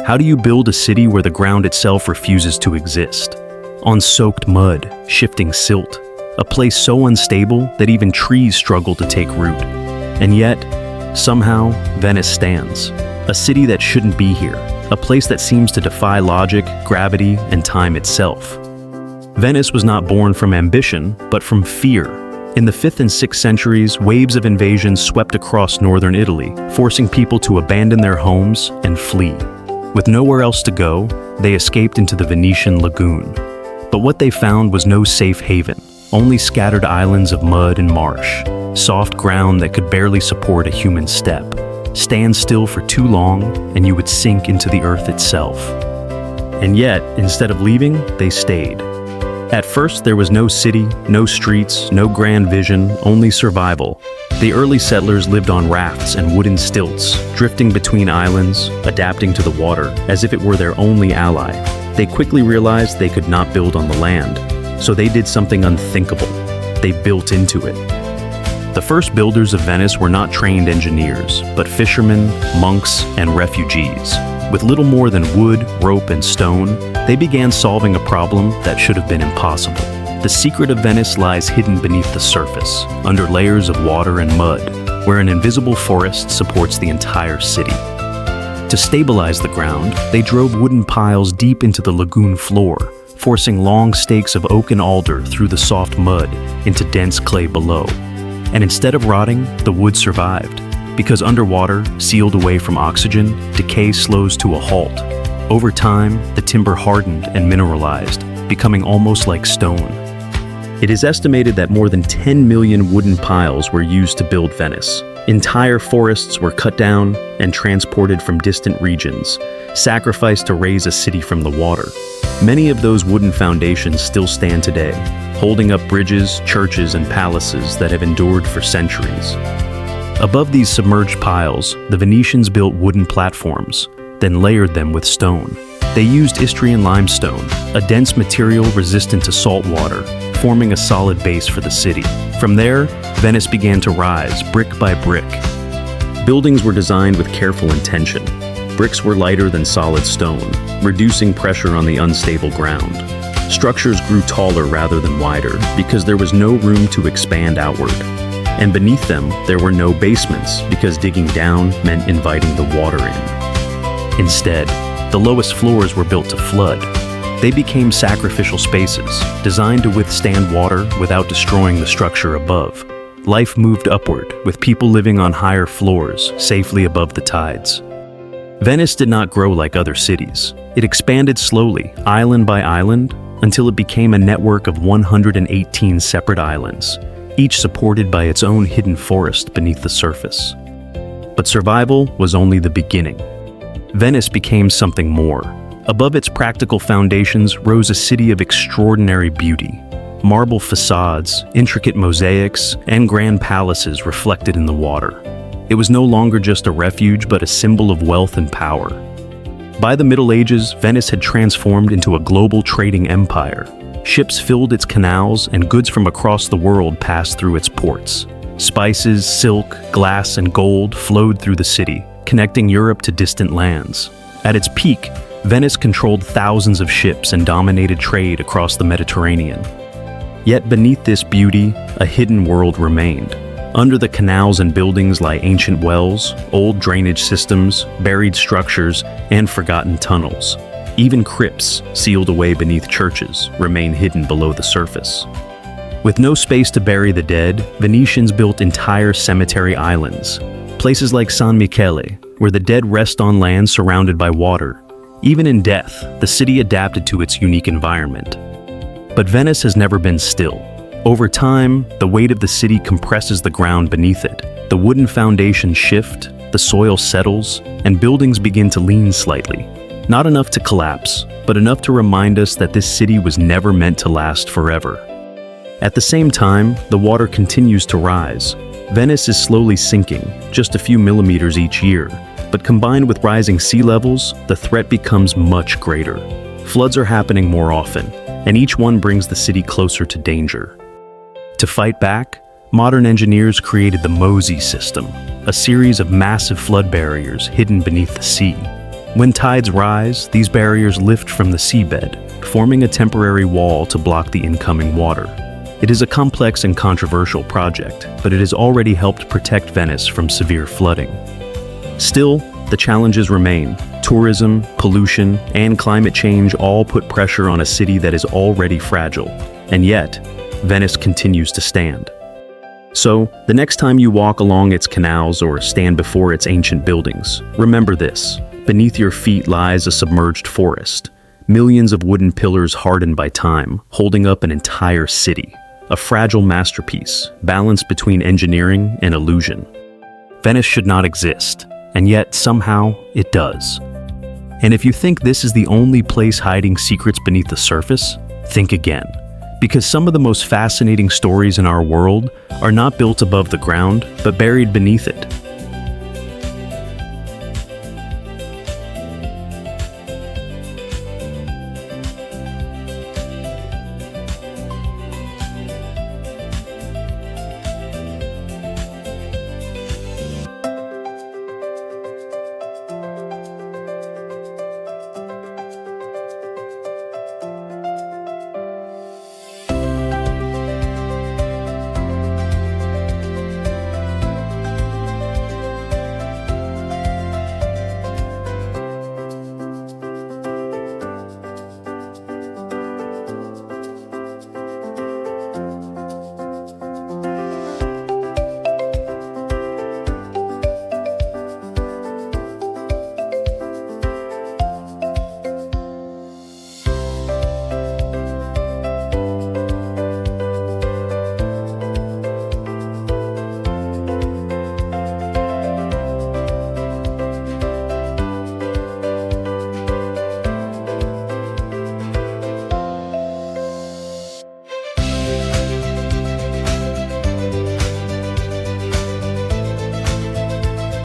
How do you build a city where the ground itself refuses to exist? On soaked mud, shifting silt, a place so unstable that even trees struggle to take root. And yet, somehow, Venice stands. A city that shouldn't be here, a place that seems to defy logic, gravity, and time itself. Venice was not born from ambition, but from fear. In the 5th and 6th centuries, waves of invasion swept across northern Italy, forcing people to abandon their homes and flee. With nowhere else to go, they escaped into the Venetian lagoon. But what they found was no safe haven, only scattered islands of mud and marsh, soft ground that could barely support a human step. Stand still for too long, and you would sink into the earth itself. And yet, instead of leaving, they stayed. At first, there was no city, no streets, no grand vision, only survival. The early settlers lived on rafts and wooden stilts, drifting between islands, adapting to the water, as if it were their only ally. They quickly realized they could not build on the land, so they did something unthinkable. They built into it. The first builders of Venice were not trained engineers, but fishermen, monks, and refugees. With little more than wood, rope, and stone, they began solving a problem that should have been impossible. The secret of Venice lies hidden beneath the surface, under layers of water and mud, where an invisible forest supports the entire city. To stabilize the ground, they drove wooden piles deep into the lagoon floor, forcing long stakes of oak and alder through the soft mud into dense clay below. And instead of rotting, the wood survived. Because underwater, sealed away from oxygen, decay slows to a halt. Over time, the timber hardened and mineralized, becoming almost like stone. It is estimated that more than 10 million wooden piles were used to build Venice. Entire forests were cut down and transported from distant regions, sacrificed to raise a city from the water. Many of those wooden foundations still stand today, holding up bridges, churches, and palaces that have endured for centuries. Above these submerged piles, the Venetians built wooden platforms, then layered them with stone. They used Istrian limestone, a dense material resistant to salt water, forming a solid base for the city. From there, Venice began to rise, brick by brick. Buildings were designed with careful intention. Bricks were lighter than solid stone, reducing pressure on the unstable ground. Structures grew taller rather than wider because there was no room to expand outward. And beneath them, there were no basements because digging down meant inviting the water in. Instead, the lowest floors were built to flood. They became sacrificial spaces, designed to withstand water without destroying the structure above. Life moved upward, with people living on higher floors, safely above the tides. Venice did not grow like other cities. It expanded slowly, island by island, until it became a network of 118 separate islands, each supported by its own hidden forest beneath the surface. But survival was only the beginning. Venice became something more. Above its practical foundations rose a city of extraordinary beauty. Marble facades, intricate mosaics, and grand palaces reflected in the water. It was no longer just a refuge, but a symbol of wealth and power. By the Middle Ages, Venice had transformed into a global trading empire. Ships filled its canals, and goods from across the world passed through its ports. Spices, silk, glass, and gold flowed through the city, connecting Europe to distant lands. At its peak, Venice controlled thousands of ships and dominated trade across the Mediterranean. Yet beneath this beauty, a hidden world remained. Under the canals and buildings lie ancient wells, old drainage systems, buried structures, and forgotten tunnels. Even crypts, sealed away beneath churches, remain hidden below the surface. With no space to bury the dead, Venetians built entire cemetery islands. Places like San Michele, where the dead rest on land surrounded by water. Even in death, the city adapted to its unique environment. But Venice has never been still. Over time, the weight of the city compresses the ground beneath it. The wooden foundations shift, the soil settles, and buildings begin to lean slightly. Not enough to collapse, but enough to remind us that this city was never meant to last forever. At the same time, the water continues to rise. Venice is slowly sinking, just a few millimeters each year, but combined with rising sea levels, the threat becomes much greater. Floods are happening more often, and each one brings the city closer to danger. To fight back, modern engineers created the Mosey system, a series of massive flood barriers hidden beneath the sea. When tides rise, these barriers lift from the seabed, forming a temporary wall to block the incoming water. It is a complex and controversial project, but it has already helped protect Venice from severe flooding. Still, the challenges remain. Tourism, pollution, and climate change all put pressure on a city that is already fragile, and yet, Venice continues to stand. So, the next time you walk along its canals or stand before its ancient buildings, remember this: beneath your feet lies a submerged forest, millions of wooden pillars hardened by time, holding up an entire city, a fragile masterpiece, balanced between engineering and illusion. Venice should not exist, and yet somehow it does. And if you think this is the only place hiding secrets beneath the surface, think again. Because some of the most fascinating stories in our world are not built above the ground, but buried beneath it.